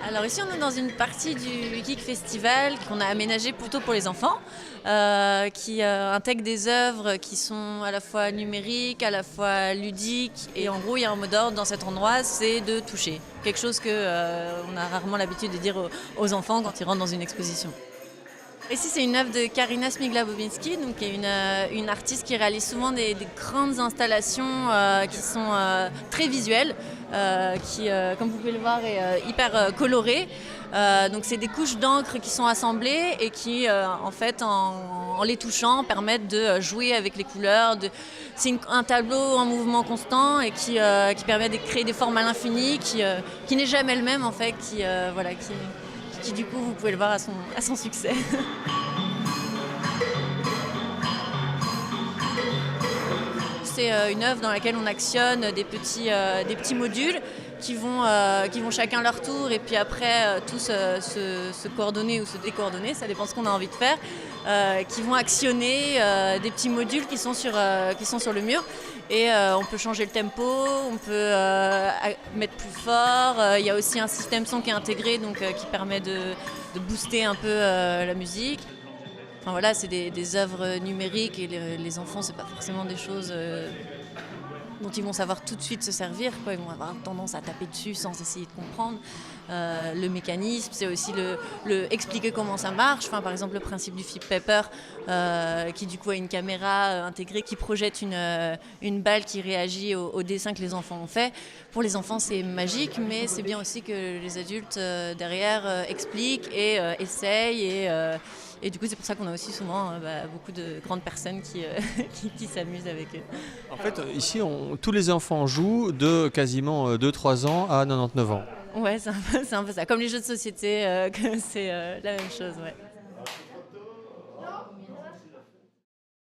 Alors ici, on est dans une partie du Geek Festival qu'on a aménagé plutôt pour les enfants, qui intègre des œuvres qui sont à la fois numériques, à la fois ludiques. Et en gros, il y a un mot d'ordre dans cet endroit, c'est de toucher. Quelque chose qu'on a rarement l'habitude de dire aux enfants quand ils rentrent dans une exposition. Ici, c'est une œuvre de Karina Smigla-Bobinski, donc qui est une artiste qui réalise souvent des grandes installations qui sont très visuelles, qui, comme vous pouvez le voir, est hyper colorée. Donc, c'est des couches d'encre qui sont assemblées et qui, en fait, en les touchant, permettent de jouer avec les couleurs. C'est un tableau en mouvement constant et qui permet de créer des formes à l'infini, qui n'est jamais le même, en fait, qui du coup, vous pouvez le voir à son succès. C'est une œuvre dans laquelle on actionne des petits modules qui vont chacun leur tour et puis après tous se coordonner ou se décoordonner, ça dépend de ce qu'on a envie de faire, qui vont actionner des petits modules qui sont sur le mur. Et on peut changer le tempo, on peut mettre plus fort. Il y a aussi un système son qui est intégré, donc qui permet de booster un peu la musique. Enfin voilà, c'est des œuvres numériques et les enfants, c'est pas forcément des choses dont ils vont savoir tout de suite se servir, quoi. Ils vont avoir tendance à taper dessus sans essayer de comprendre le mécanisme. C'est aussi le expliquer comment ça marche. Enfin, par exemple, le principe du flip paper, qui du coup a une caméra intégrée qui projette une balle qui réagit au dessin que les enfants ont fait. Pour les enfants, c'est magique, mais c'est bien aussi que les adultes derrière expliquent et essayent. Et du coup, c'est pour ça qu'on a aussi souvent beaucoup de grandes personnes qui s'amusent avec eux. En fait, ici, tous les enfants jouent de quasiment 2-3 ans à 99 ans. Ouais, c'est un peu ça. Comme les jeux de société, c'est la même chose, ouais.